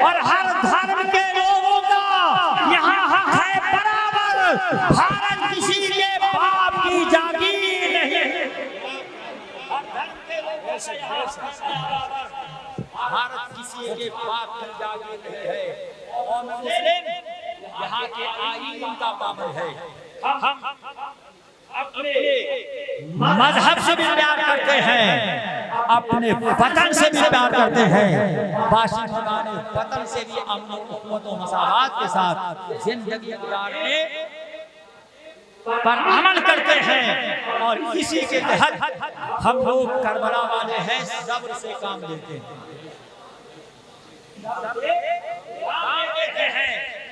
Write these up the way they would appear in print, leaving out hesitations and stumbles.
और हर धर्म के लोगों का यहाँ हक है बराबर। भारत किसी के बाप की जागीर नहीं। भारत किसी के बाप की जागीर नहीं है। और मुस्लिम यहाँ के आईन का पाबंद है। हम अपने मजहब से भी प्यार करते हैं, अपने वतन से भी प्यार करते हैं। बाशिंदगाने वतन से भी अमन उखवत व मसावत के साथ जिंदगी गुजारने पर अमल करते हैं। और इसी के तहत हम लोग करबला वाले हैं, सब्र से काम लेते हैं।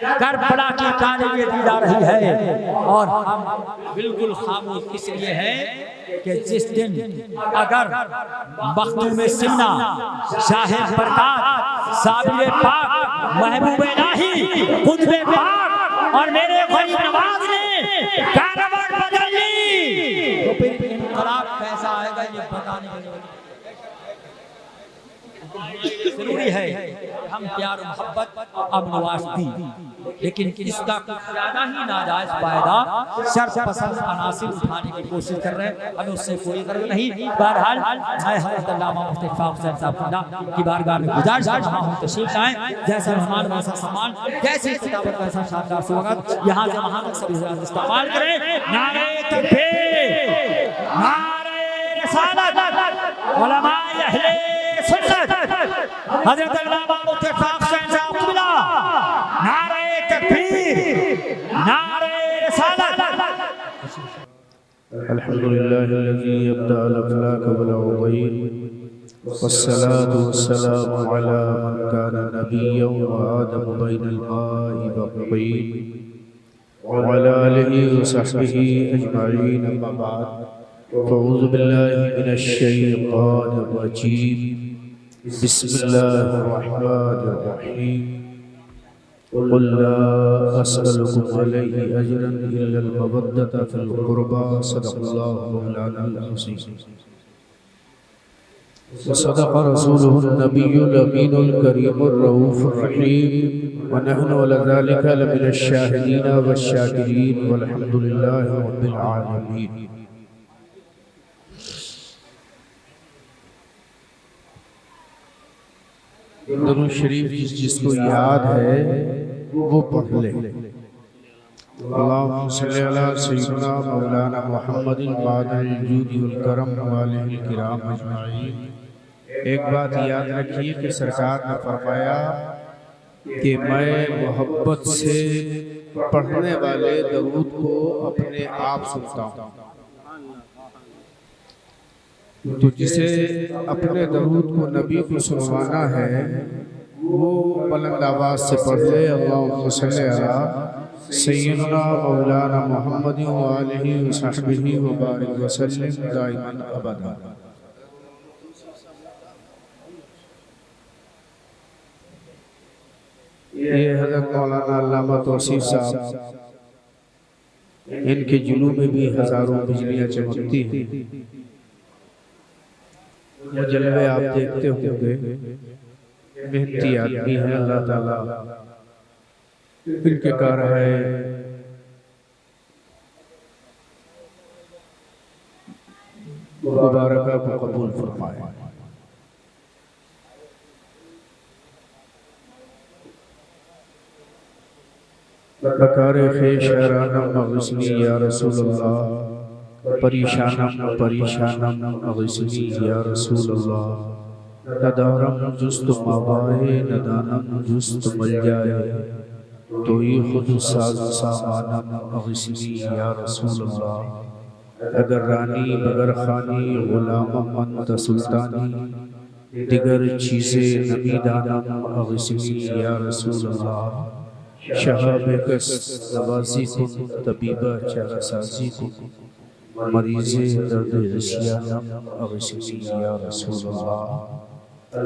करबला की तारीखें दी जा रही है और हम बिल्कुल खामोश इसलिए हैं कि जिस दिन अगर मखदूम सिमना, शाहिद बरकात, साबिर पाक, महबूब इलाही, कुतुब पाक और मेरे गरीब नवाज ने कारवां बदल ली, तो फिर इनकलाब कैसा आएगा ये बताने के लिए जरूरी है। हम प्यार मोहब्बत अमन वास्ती, लेकिन इसका ज्यादा ही नाजायज फायदा शर्त पसंद अनासिर उठाने की कोशिश कर रहे हैं। हमें उससे कोई गर्व नहीं। बहरहाल मैं हज़रत अल्लामा मुफ्ती इत्तेफ़ाक़ हुसैन साहब की बारगाह में गुजारिश कर रहा हूँ तशरीफ़ लाएं। जैसा मेहमान वैसा सम्मान, जैसी खिताबत वैसा शानदार स्वागत। यहाँ से वहाँ तक सभी इस्तेमाल करें। नारे तकबीर, नारे रिसालत, उलमाए अहले सुन्नत, हज़रत अल्लामा मुफ्ती इत्तेफ़ाक़ हुसैन साहब क़िबला, नारे तकबीर, नारे रिसालत। अल्हम्दुलिल्लाहिल्लज़ी अब्दा अल-अफ़लाक वल उग़ैर वस्सलातु वस्सलामु अला मन काना नबिय्यन व आदम बैनल माइ व अला आलिहि व सहबिहि अजमईन। अम्मा बाद, फ़अऊज़ु बिल्लाहि मिनश शैतानिर रजीम। बिस्मिल्लाहिर रहमानिर रहीम। क़ुल ला अस्अलुकुम अलैहि अजरन इल्लल मवद्दता फ़िल क़ुरबा। सदक़ल्लाहु मौलानाल अज़ीम व सदक़ रसूलुहुन नबियुल अमीनुल करीमुर रऊफ़ुर रहीम व नहनु अला ज़ालिका लमिनश शाहिदीन वश्शाकिरीन वल्हम्दुलिल्लाहि रब्बिल आलमीन। दुरूद शरीफ जिसको याद है वो पढ़ ले। अल्लाहुम्मा सल्ली अला सय्यिदिना मौलाना मुहम्मदिन वालिल जूदि वल करम वालिल किराम अजमईन। एक बात याद रखिए कि सरकार ने फरमाया कि मैं मोहब्बत से पढ़ने वाले दरूद को अपने आप सुनता हूँ। तो जिसे अपने दरूद को नबी को सुनवाना है वो बुलंद आवाज़ से पढ़े। अल्लाहुम्मा सल्ली अला सय्यिदिना मौलाना मुहम्मद व आलिहि व सहबिहि व बारिक व सल्लिम दाइमन अबदा। ये हज़रत मौलाना अल्लामा तौसीफ़ साहब, इनके जुलूस में भी हज़ारों बिजलियाँ चमकती हैं। वो जलवे आप देखते होंगे, मेहनती आदमी है। अल्लाह ताला इनके कार है मुबारका को कबूल फरमाए। बकारे ख़ैश शहरानम मग़सिनी या रसूलल्लाह, परेशानम परेशानम अग़सिनी या रसूलल्लाह। नदारम जुस्त मावाए नदानम जुस्त मल जाए, तो ये खुद साज़ सामानम अग़सिनी या रसूलल्लाह। अगर रानी बगर खानी ग़ुलामम अंत सुल्तानी, दिगर चीज़ें नबीदानम अग़सिनी या रसूलल्लाह। शहाब कस नवाज़ी कुन तबीबा चारा साज़ी कुन, मरीज़े दर्द रशियानम अग़सिनी या रसूलल्लाह।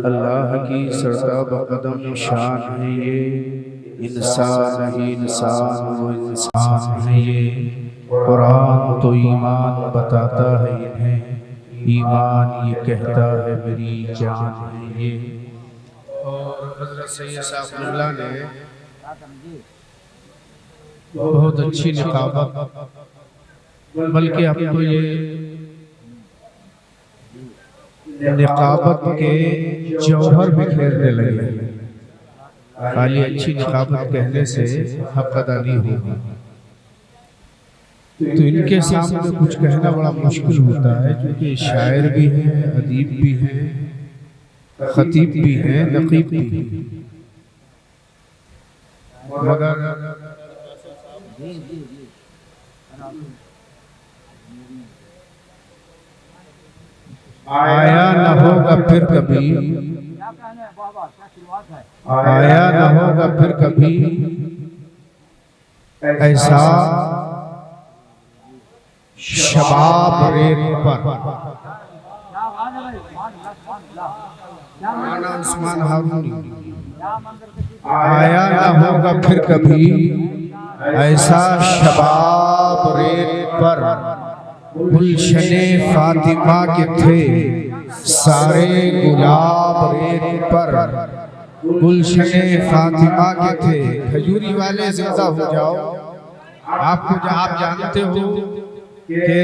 अल्लाह की सरता बक़दम शान है ये, इंसान ही इंसान वो इंसान है ये। कुरान तो ईमान बताता है इन्हें, ईमान ये कहता है मेरी जान है ये। और हजरत सैयद साफुल्लाह ने बहुत अच्छी निकाबत, बल्कि अब तो ये निकाबत के जौहर बिखेरने लगे। खाली अच्छी निकाबत कहने से हक अदा नहीं होगा। तो इनके सामने कुछ कहना बड़ा मुश्किल होता है, क्योंकि शायर भी हैं, अदीब भी हैं, खतीब भी हैं, नकीब भी हैं। मगर आया न होगा फिर कभी, आया न होगा फिर कभी ऐसा शबाब रेत पर। उस्मान हारूनी। आया न होगा फिर कभी ऐसा शबाब रेत पर, गुलशने फातिमा के थे सारे गुलाब रेत पर। गुलशने फातिमा के थे। खजूरी वाले ज़िंदा हो जाओ। आपको आप जानते हो कि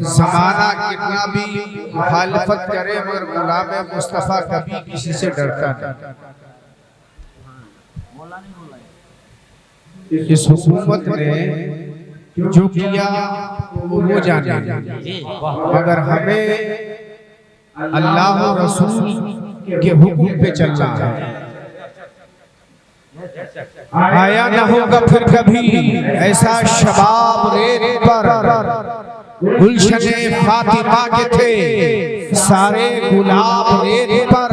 ज़माना कितना भी मुखालफत करे, मगर गुलाम मुस्तफ़ा कभी किसी से डरता नहीं। इस हुकूमत ने जो किया वो जाने, मगर हमें अल्लाह और रसूल के हुक्म पे चलना है। आया न होगा फिर कभी ऐसा शबाब रेत पर, गुलशने फातिमा के थे सारे गुलाब रेत पर।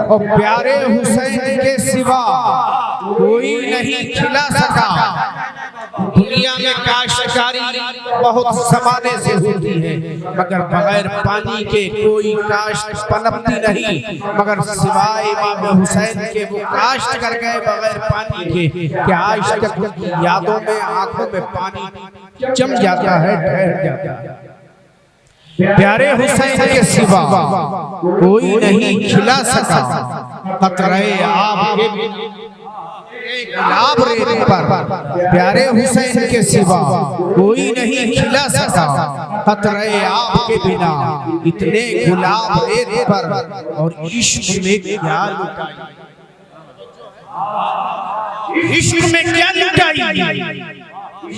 और प्यारे हुसैन के सिवा कोई नहीं खिला सका। दुनिया में काश्तकारी बहुत ज़माने से होती है, मगर बगैर पानी के कोई काश्त पनपती नहीं। मगर सिवाय इमाम हुसैन के वो काश्त कर गए बगैर पानी के कि आज तक उनकी यादों में आंखों में पानी जम जाता है, ठहर जाता है। प्यारे हुसैन के सिवा कोई नहीं खिला सका कतरे आब के गुलाब रेत पर। प्यारे हुसैन के सिवा कोई नहीं खिला सका कतरे आब के बिना इतने गुलाब रेत पर। और इश्क में क्या लुटाई, इश्क में क्या लुटाई,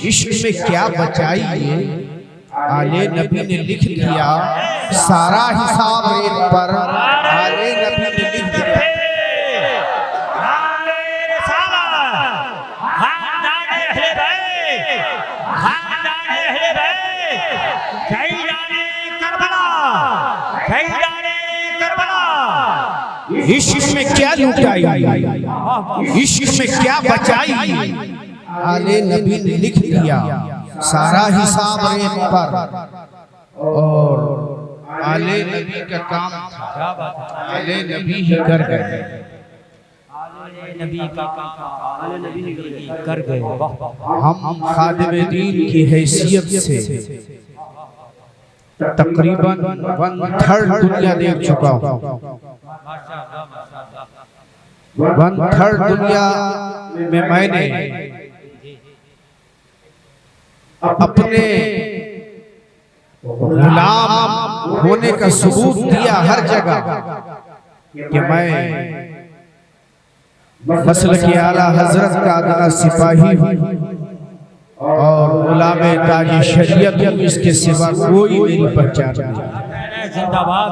इश्क में क्या बचाई। आले नबी ने लिख दिया सारा हिसाब रेत पर। आले नबी ने लिख दिया इश्क में क्या लुटाई, इश्क में क्या बचाई। आले नबी ने लिख दिया सारा हिसाब रेत पर। और आले नबी का काम था, आले नबी ही कर गए। नबी का काम आले नबी कर गए। हम खादिम दीन की हैसियत से तकरीबन 1/3 दुनिया देख चुका हूँ। 1/3 दुनिया में मैंने अपने गुलाम होने का सबूत दिया हर जगह कि मैं मसलक आला हजरत का अदना सिपाही हूँ और गुलाम ताजी शरीयत हूँ। इसके सिवा कोई मेरी पहचान नहीं। जिंदाबाद।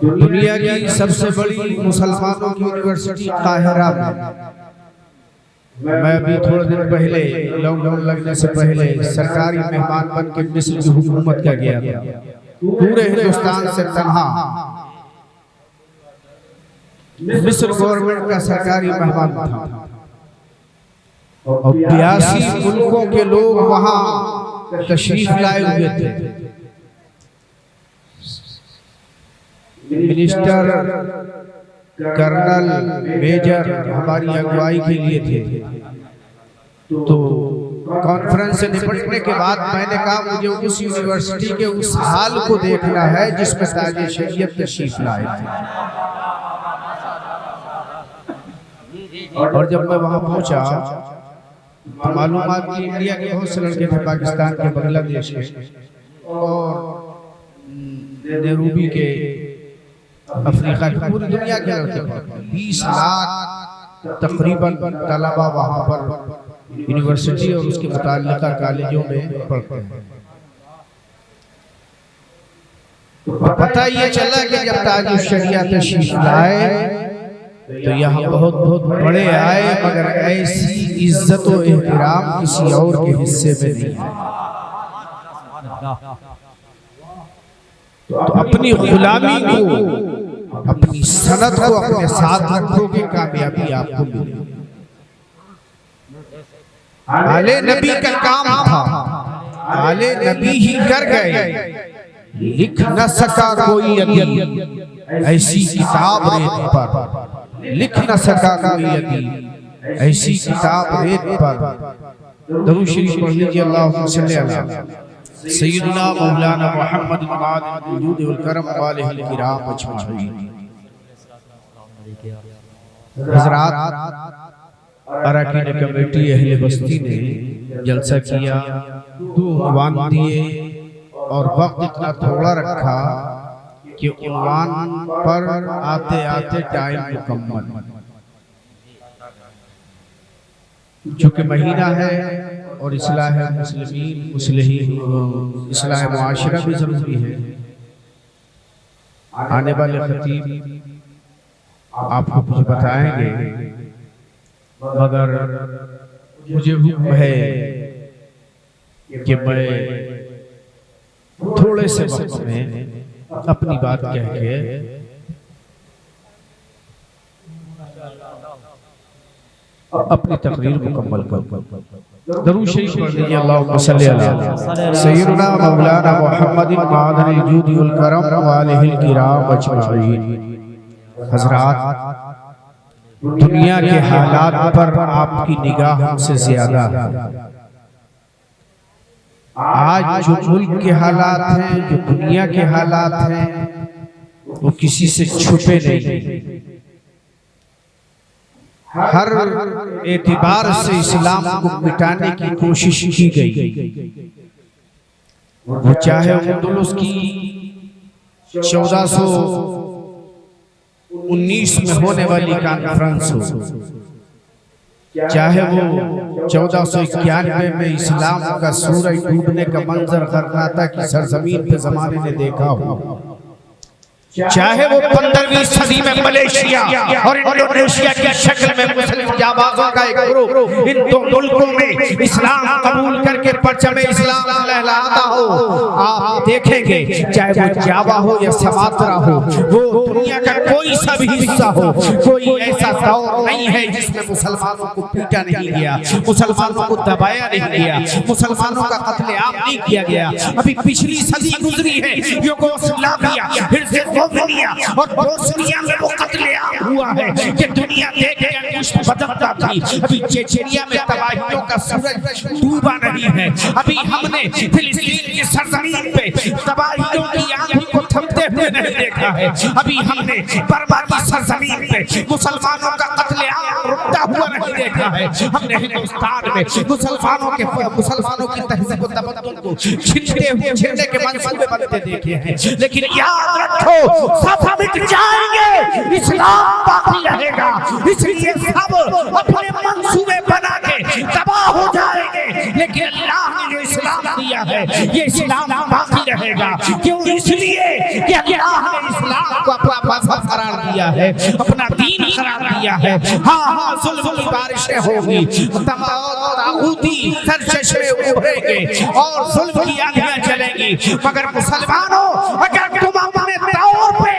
दुनिया की सबसे बड़ी मुसलमानों की यूनिवर्सिटी काहिरा में मैं अभी थोड़े दिन पहले लॉकडाउन लगने से पहले सरकारी मेहमान बन के मिस्र की हुकूमत का गया था। पूरे हिंदुस्तान से तन्हा मिस्र गवर्नमेंट का सरकारी मेहमान था और 82 मुल्कों के लोग वहां तशरीफ लाए हुए थे। मिनिस्टर, कर्नल, मेजर हमारी अगुवाई के लिए थे। तो कॉन्फ्रेंस से निपटने के बाद मैंने कहा मुझे उस यूनिवर्सिटी के उस हाल को देखना है जिसमें ताज शरीयत तशरीफ लाए थे। और जब मैं वहां पहुंचा तो मालूमात की इंडिया के बहुत से लड़के थे, पाकिस्तान के, बांग्लादेश के और नेरूबी के, अफ्रीका के, पूरी दुनिया के लड़के। 20 लाख तकरीबन तलबा वहां पर यूनिवर्सिटी और उसके मुताल्लिका कॉलेजों में पढ़ते हैं। तो पता ये चला कि जब ताज शरीयत तशरीफ लाए तो यहाँ बहुत बहुत बड़े आए, मगर ऐसी इज्जत और एहतराम किसी और के हिस्से में नहीं है। तो अपनी गुलामी को, अपनी सनत को अपने साथ रखोगे, कामयाबी आपको मिलेगी। आले नबी का काम था, आले नबी ही कर गए, लिख न सका कोई अदीब ऐसी किताब रेत पर, लिख न सका कोई अदीब ऐसी किताब रेत पर। दरूद शरीफ पढ़ लीजिए, अल्लाहुम्मा सल्ली अला सय्यिदना मौलाना मुहम्मद वजूद वल करम वालिहिल किराम अजमाईन। हज़रात, अरकान कमेटी अहले बस्ती ने जलसा किया, 2 उन्वान दिए और वक्त इतना थोड़ा रखा कि उन्वान पर आते आते टाइम मुकम्मल। चूँकि महीना है और इस्लाह मुस्लिमीन, इस्लाह मुआशरा भी जरूरी है। आने वाले खतीब आपको कुछ बताएंगे, मगर मुझे हुक्म है कि मैं थोड़े से वक्त में अपनी बात कह के अपनी तकरीर मुकम्मल कर। दरूद शरीफ पढ़ लीजिए, अल्लाहुम्मा सल्ली अला सय्यिदना मौलाना मुहम्मदिन मादनिल जूद वल करम वालिहिल किराम अजमाईन। हज़रात, दुनिया के हालात पर आपकी निगाह हमसे ज्यादा है। आज जो मुल्क के हालात हैं, जो दुनिया के हालात हैं, वो किसी से छुपे नहीं। हर एतबार से इस्लाम को मिटाने की कोशिश की गई। वो चाहे अंदलुस की 1419 में होने वाली कॉन्फ्रेंस हो, चाहे वो 1491 में इस्लाम का सूरज डूबने का मंजर गरनाता की सरजमीन पे ज़माने ने देखा हो, चाहे वो 15वीं सदी में मलेशिया और इंडोनेशिया की शक्ल में मुस्लिम जाबाजों का एक ग्रुप इन 2 मुल्कों में इस्लाम कबूल करके परचम इस्लाम लहराता हो, आप देखेंगे चाहे वो जावा हो या समात्रा हो, वो दुनिया का कोई सा भी हिस्सा हो, कोई ऐसा दौर नहीं है जिसमें मुसलमानों को पीटा नहीं गया, मुसलमानों को दबाया नहीं गया, मुसलमानों का कत्लेआम नहीं किया गया। अभी पिछली सदी गुजरी है, यूगोस्लाविया, रोमानिया और बोस्निया में वो कत्लेआम हुआ है कि दुनिया देख के अंगुष्ठ बदलता थी। अभी चेचनिया में तबाहियों का सूरज डूबा नहीं है। अभी हमने फिलिस्तीन की सरजमीन पे तबाहियों की आंधी को थमते हुए नहीं देखा है। अभी हमने बर्मा की सरजमीन पे मुसलमानों का कत्लेआम रुकता हुआ नहीं देखा है। हमने हिंदुस्तान में मुसलमानों की तहजीब व तमद्दुन को छीनने के मंसूबे बनते देखे हैं। लेकिन याद रखो, सब मिट जाएंगे, इस्लाम बाकी रहेगा। इसलिए सब अपने मंसूबे बना के तबाह हो जाएंगे, लेकिन अल्लाह ने जो इस्लाम दिया है ये इस्लाम बाकी रहेगा। क्यों? इसलिए कि अल्लाह ने इस्लाम को अपना मज़हब करार दिया है, अपना दीन करार दिया है। हाँ, जुल्म की बारिशें होगी, तागूती सरचश्मे उभरेंगे और जुल्म की आंधियां चलेंगी, मगर मुसलमानों, अगर तुम अपने तौर पे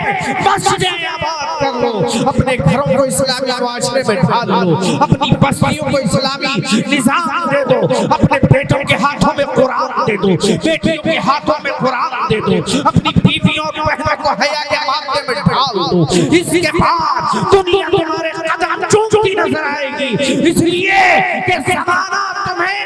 मस्जिदें आबाद कर लो, अपने घरों को इस्लामी मुआशरे में ढाल लो, अपनी बस्तियों को इस्लामी निजाम दे दो, अपने बेटों के हाथों में कुरान दे दो, बेटियों के हाथों में कुरान दे दो, अपनी बीवियों और बहनों को हया के मामले में ढाल दो, इसके बाद दुनिया तुम्हारे कदम चूमती नजर आएगी। इसलिए कि ज़माना तुम्हें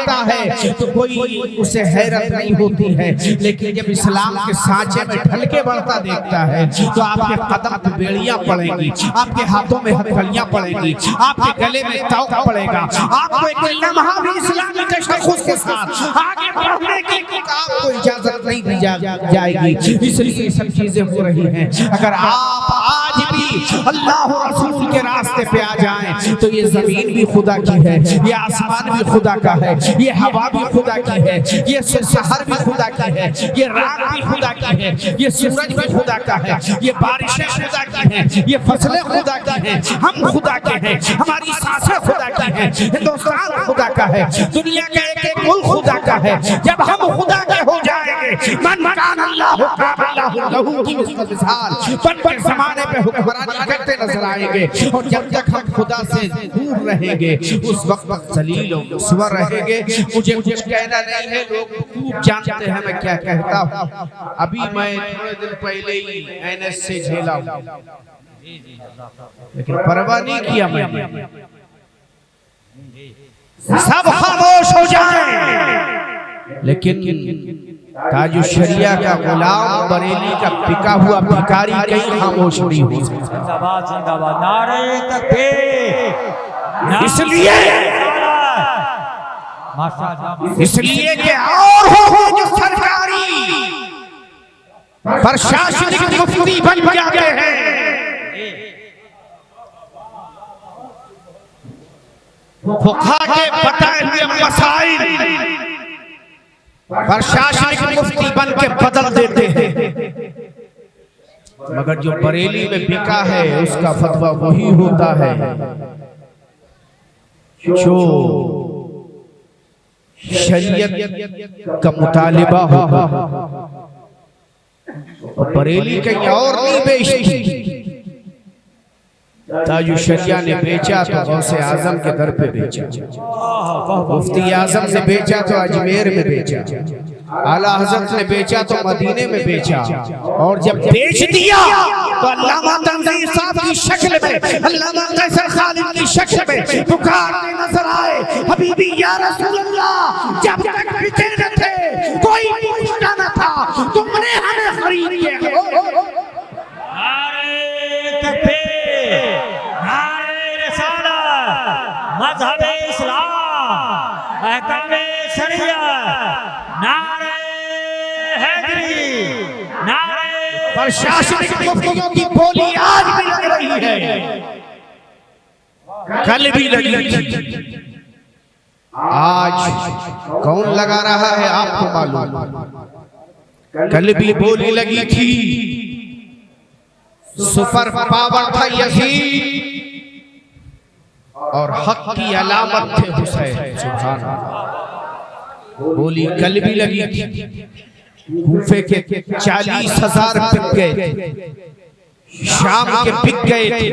कहता है तो कोई उसे हैरत नहीं होती है, लेकिन जब इस्लाम के सांचे में ढल के बढ़ता देखता है तो आपके कदम पे बेड़ियां पड़ेंगी, आपके हाथों में हथकड़ियां पड़ेंगी, आपके गले में तौक पड़ेगा, आपको एक लम्हा भी इस्लामी तशख़्ख़ुस के साथ आगे बढ़ने की आपको इजाजत नहीं दी जाएगी। इसलिए सब चीजें हो रही हैं। अगर आप आज भी अल्लाह और रसूल के रास्ते पे आ जाएं तो ये जमीन भी खुदा की है, ये आसमान भी खुदा का है, ये हवा भी खुदा की है, ये शहर भी खुदा की है, ये रात भी खुदा की है, ये सूरज भी खुदा का है, ये बारिशें खुदा की हैं, ये फसलें खुदा की हैं, हम खुदा के हैं, हमारी सांसें खुदा की हैं, हिंदुस्तान खुदा का है, दुनिया का एक एक मुल्क खुदा का है। जब हम खुदा के हो जाएंगे, मन कान अल्लाहु काबिलहु लहू की मिसाल बन के ज़माने पे हुक्मरानी करते नजर आएंगे। और जब तक हम खुदा से दूर रहेंगे उस वक्त जलील और मुस्वर रहेंगे। मुझे कुछ कहना नहीं है, लोग खूब जानते हैं मैं क्या कहता हूँ। अभी मैं थोड़े दिन पहले ही एनएस से झेला हूँ, लेकिन परवाह नहीं किया मैंने। सब खामोश हो जाएं, लेकिन ताजु शरिया का गुलाम बरेली का पिका हुआ भिखारी कहीं खामोश नहीं हो सकता। जिंदाबाद जिंदाबाद, नारे तकबीर। इसलिए कि और हो जो सरकारी प्रशासनिक मुफ्ती बन जाते हैं, फुक़हा के बताए हुए मसाइल प्रशासनिक मुफ्ती बन के बदल देते हैं। मगर जो बरेली में बिका है उसका फतवा वही होता है जो शरीयत का मुतालिबा होगा। बरेली कहीं और नहीं बेचती। ताजु शरिया ने बेचा तो गौसे आजम के दर पे बेचा, मुफ्ती आजम ने बेचा तो अजमेर में बेचा, आला हज़रत ने बेचा तो मदीने में बेचा। और जब बेच दिया तो अल्लामा तंज़ीर साहब की शक्ल में, अल्लामा कैसर खालिद की शक्ल में पुकारते नजर आए, हबीबी या रसूल अल्लाह, जब तक बिके न थे कोई पूछता न था, तुमने हमें खरीद लिया। मज़हब इस्लाम, अहकाम शरिया, नारे हैदरी, नारे प्रशासनिक मुफ्तियों की बोली आज भी लग रही है, कल भी लगी थी। आज कौन लगा रहा है आपको मालूम, कल भी बोली लगी थी। सुपर पावर था यजीद और हक की अलामत थे हुसैन। सुभान अल्लाह, बोली कल भी लगी थी। कूफे के 40,000 बिक गए थे, शाम के बिक गए थे,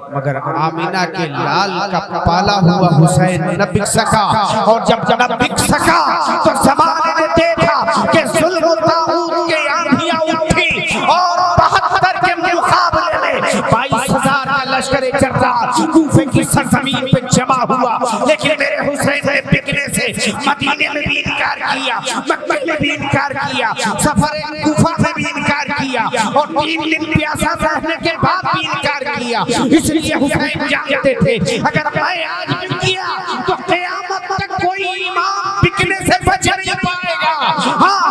मगर आमिना के लाल का पाला हुआ हुसैन न बिक सका। और जब न बिक सका तो ज़माने ने देखा कि जुल्म और ताऊत के आंधियां उठी और 72 के मुकाबले में 22,000 का लश्कर जर्रार कूफे की सरजमीन पे जमा हुआ। लेकिन मेरे हुसैन ने बिकने से मदीने में भी इनकार किया, मक्का में भी इनकार किया, सफर कूफा में भी इनकार किया और 3 दिन प्यासा रहने के बाद भी इनकार किया। इसलिए हुसैन जानते थे अगर मैं आज बिक गया तो क़यामत तक कोई इमाम बिकने से बच नहीं पाएगा। हाँ,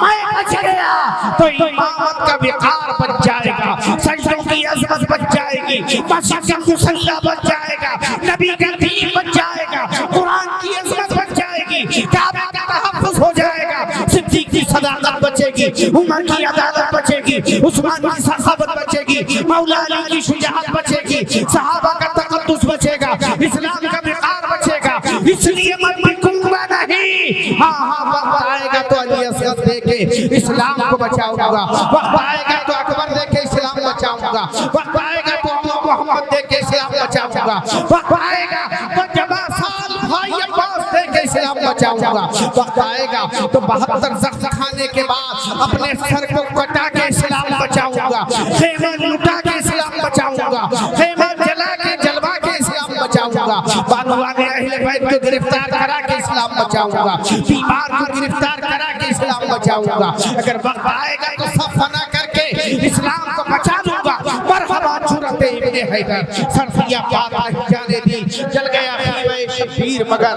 मैं बच गया तो इमामत का विकार बच जाएगा, सजदों की अज़मत बच जाएगी, मस्जिद का मुसल्ला बच जाएगा, नबी का दीन बच जाएगा, कुरान की अज़मत बच जाएगी, काबा का तहफ़्फ़ुज़ हो जाएगा, सिद्दीक़ की सदाकत बचेगी, उमर की अदालत बचेगी, उस्मान की सखावत बचेगी, मौला अली की शुजाअत बचेगी, सहाबा का तक़द्दुस बचेगा, इस्लाम का विकार बचेगा। इसलिए मैं बिकूंगा नहीं। हाँ, वक्त आएगा तो अली असगद देके इस्लाम को बचाऊंगा, वक्त आएगा तो अकबर देके इस्लाम बचाऊंगा, वक्त आएगा तो मोहम्मद देके इस्लाम बचाऊंगा, वक्त आएगा तो जबा साल भाई अब्बास देके इस्लाम बचाऊंगा, वक्त आएगा तो 72 जख्म खाने के बाद अपने सर को कटा के इस्लाम बचाऊंगा, खेमे लुटा के इस्लाम बचाऊंगा, खेमे जला के जलवा के इस्लाम बचाऊंगा, बानुआ ने अहले बैत को गिरफ्तार करा के इस्लाम बचाऊंगा, बीमार को गिरफ्तार करा के इस्लाम बचाऊंगा, अगर वक्त आएगा तो सब फना करके इस्लाम को बचा दूंगा। मरहबा जुरते इब्ने हैदर, सरसिया बात नहीं जाने दी, जल गया खीबे शब्बीर मगर,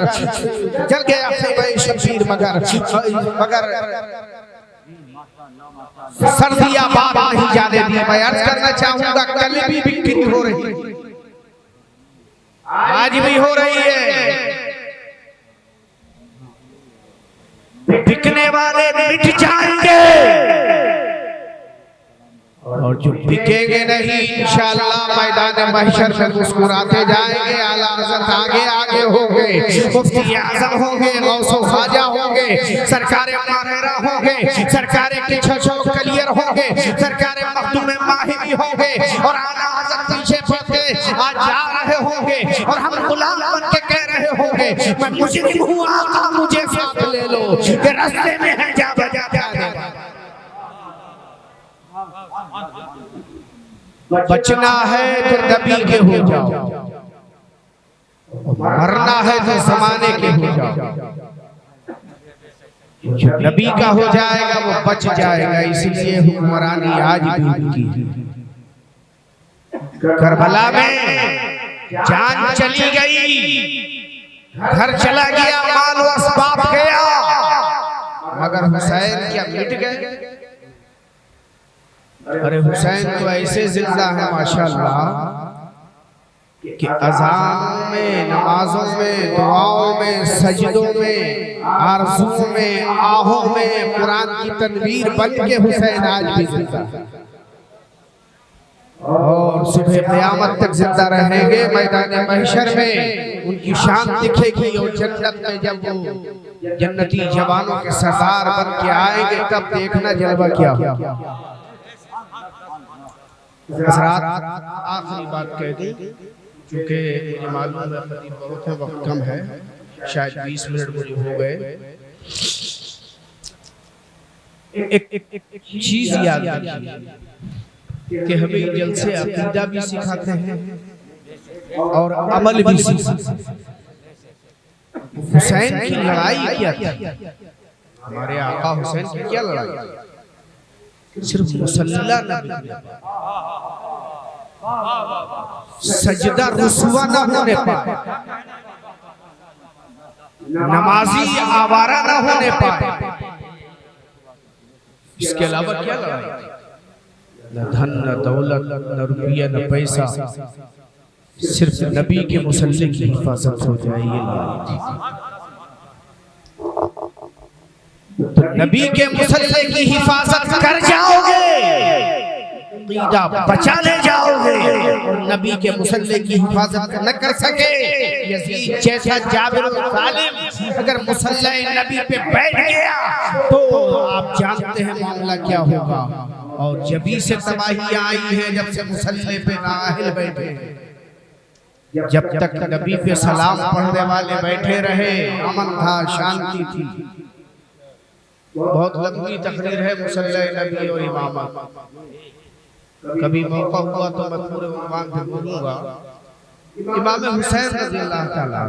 जल गया खीबे शब्बीर मगर सर्दिया बात नहीं जाने दी। मैं अर्ज करना चाहूंगा, कल भी बिक्री हो रही, आज भी हो रही है। बिकने वाले मिट जाएंगे और जो बिकेंगे नहीं इंशाअल्लाह मैदान महशर में मुस्कुराते जाएंगे। आला हज़रत आगे आगे होंगे, मुफ्ती आज़म होंगे, गौसो ख्वाजा होंगे, सरकार मारेरा होंगे, सरकार किछो कलियर होंगे, सरकार मखदूम माहिरी होंगे और आला हज़रत पीछे पीछे आज जा रहे होंगे और हम गुलाम बन के कह रहे होंगे, मैं मुजरिम हूँ आका मुझे साथ ले लो, कि रास्ते में है जा बजा जाने। बचना है तो नबी के हो जाओ, मरना है तो जमाने के हो जाओ। जो नबी का हो जाएगा वो बच जाएगा, इसलिए हुक्मरानी आज भी उनकी। करबला में जान चली गई, घर चला गया, माल व असबाब गया, मगर हुसैन क्या मिट गए? अरे हुसैन तो ऐसे जिंदा है माशाअल्लाह कि अज़ान में, नमाजों में, दुआओं में, सजदों में, आरज़ुओं में, आहों में कुरान की तनवीर बन के हुसैन आज भी जिंदा है और सुबह क़यामत तक जिंदा रहेंगे। मैदान महशर में उनकी शान दिखेगी और जन्नत में जब वो जन्नती जवानों के सरदार बन के आएंगे तब देखना जलवा क्या होगा। आखिरी बात कह दी, क्योंकि मुझे मालूम है खतीब बहुत है, वक्त कम है, शायद 20 मिनट मुझे हो गए। एक चीज याद रखिए कि हमें जलसे अकीदा भी सिखाते हैं और अमल भी सिखाते हैं। हुसैन की लड़ाई क्या थी? हमारे आका हुसैन की क्या लड़ाई? सिर्फ मुसल्ला नहीं, सजदा रुसवा न होने पाए, नमाजी आवारा न होने पाए, इसके अलावा क्या लड़ाई? न धन, न दौलत, न रुपया, न पैसा, सिर्फ नबी के मुसल्ले की हिफाजत हो जाए, ये लड़ाई थी। तो नबी के मुसल्ले की हिफाजत कर जाओगे, अकीदा बचा ले जाओगे, और नबी के मुसल्ले की हिफाजत न कर सके यजीद जैसा जाबिर ज़ालिम अगर मुसल्ला नबी पे बैठ गया तो आप जानते हैं मामला क्या होगा। और जबी से तबाही आई है जब से मुसल्ले पे नाअहल बैठे, जब तक नबी पे सलाम पढ़ने वाले बैठे रहे अमन था, शांति थी। बहुत लंबी तकरीर है मुसल्ला नबी और इमामत, कभी मौका हुआ तो मैं पूरे उन्वान पे बोलूंगा। इमाम हुसैन रज़ियल्लाहु ताला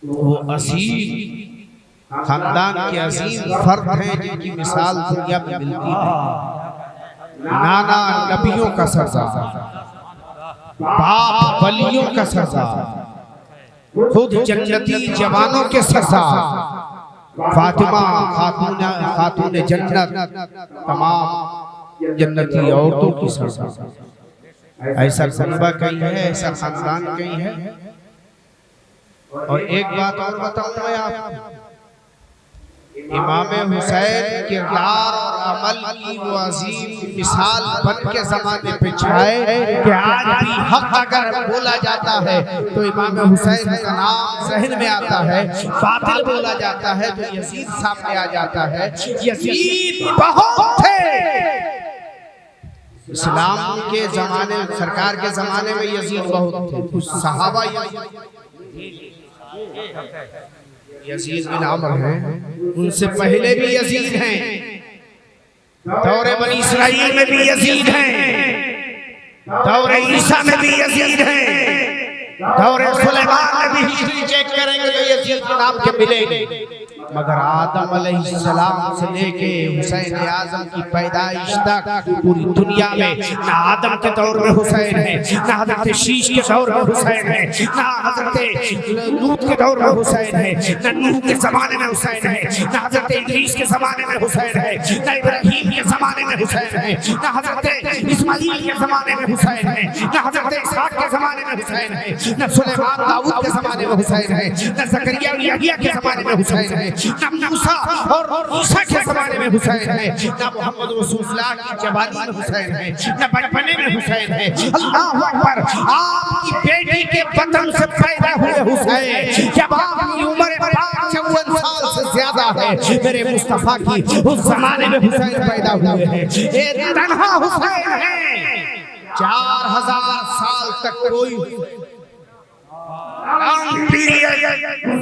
वो असीम खानदान के अजीम फर्द हैं जिनकी मिसाल दुनिया में मिलती है। नाना नबियों का सरदार, बाप वलियों का सरदार, खुद जन्नती जवानों के सरदार, फातिमा खातून जन्नत, तमाम जन्नती औरतों की सरदार। ऐसा सनबा कहीं है, ऐसा खानदान कहीं है। और एक बात और बताऊं मैं आपको, इमाम हुसैन किरदार और अमल की वो अजीम मिसाल बन के ज़माने पे छाए कि आज भी हक अगर बोला जाता है तो इमाम हुसैन का नाम ज़हन में आता है, बातिल बोला जाता है तो यजीद सामने आ जाता है। यजीद बहुत थे इस्लाम के ज़माने, सरकार के ज़माने में यजीद बहुत थे। कुछ सहाबा यजीद बिन अमर हैं, उनसे पहले भी यजीद हैं, दौरे बनी इसराइल में भी यजीद हैं, दौरे ईसा में भी यजीद हैं, दौरे सुलेमान में भी हिस्ट्री चेक करेंगे तो यजीद के नाम के मिलेंगे, मगर आदम अलैहिस्सलाम से लेके हुसैन आजम की पैदाइश तक पूरी दुनिया में ना आदम के दौर में हुसैन है, ना हजरत शीश के दौर में हुसैन है, ना हजरत लूत के दौर में हुसैन है, ना नूह के जमाने में हुसैन है, ना हजरत इदरीस के जमाने में हुसैन है, ना इब्राहीम के जमाने में हुसैन है, ना हजरत इस्माइल के जमाने में हुसैन है, ना हजरत इसहाक के जमाने में हुसैन है, ना सुलेमान दाऊद के जमाने में हुसैन है, ना जकरिया और यहया के जमाने में हुसैन है, ना मूसा और ईसा के जमाने में हुसैन है, ना मोहम्मद रसूलुल्लाह की जवानी में हुसैन है, ना बचपने में हुसैन है। अल्लाह अकबर, आपकी बेटी के बदन से पैदा हुए हुसैन जब आपकी उम्र 55 साल से ज्यादा है, मेरे मुस्तफा की उस जमाने में हुसैन पैदा हुए हैं। ये तन्हा हुसैन है, 4000 साल तक कोई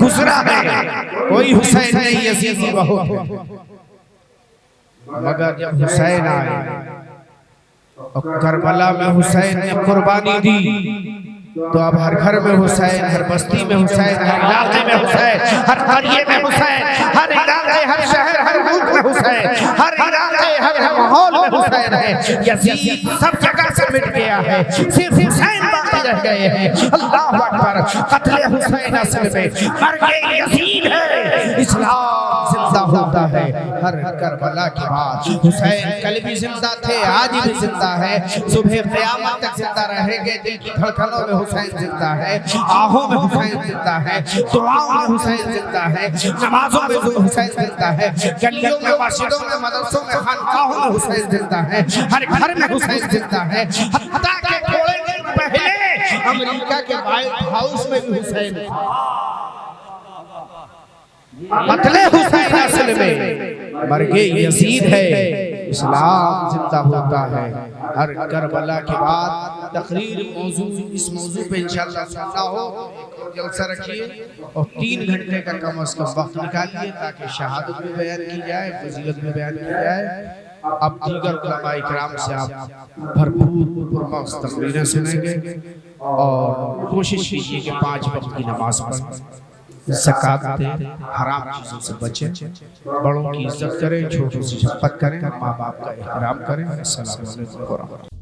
गुजरा है, कोई हुसैन नहीं, यजीदी बहुत है। मगर जब हुसैन आए और करबला में हुसैन ने कुर्बानी दी, तो अब हर घर में हुसैन, हर बस्ती में हुसैन, हर इलाके में हुसैन, हर करिए में हुसैन, हर इलाके, हर शहर, हर मुल्क में हुसैन, हर इलाके, हर माहौल में हुसैन है। यजीद सब जगह से मिट गया है, सिर्फ हुसैन बाकी रह गए हैं। अल्लाह अकबर, कत्ले हुसैन असल में मर गए यजीद है, इस्लाम जिंदा होता है हर करबला के बाद। हुसैन कल भी जिंदा थे, आज भी जिंदा है, सुबह क़यामत तक जिंदा रहेंगे। दिल की धड़कनों में हुसैन जिंदा है, आहों में हुसैन जिंदा है, दुआओं में हुसैन जिंदा है, नमाजों में हुसैन जिंदा है, गलियों में, मस्जिदों में, मदरसों में, खानकाहों में हुसैन जिंदा है, हर घर में हुसैन जिंदा है। हत्ता के थोड़े दिन पहले अमेरिका के व्हाइट हाउस में भी हुसैन है। कत्ले हुसैन असल में मर गए यजीद है, इस्लाम जिंदा होता है हर करबला के बाद। तकरीर मौजू इस मौजू पे इंशाअल्लाह सुनना हो एक और जलसा रखिए और 3 घंटे का कम से कम वक्त निकालिए ताकि शहादत भी बयान की जाए, फजीलत भी बयान की जाए। अब दीगर उलमा इकराम से आप भरपूर पुरमौज तकरीरें सुनेंगे और कोशिश कीजिए कि 5 वक्त की नमाज पढ़ें, ज़कात दें, हराम चीज़ों से बचें, बड़ों की इज्जत करें, छोटों से शफ़क़त करें, माँ बाप का एहतराम करें। अस्सलामु अलैकुम।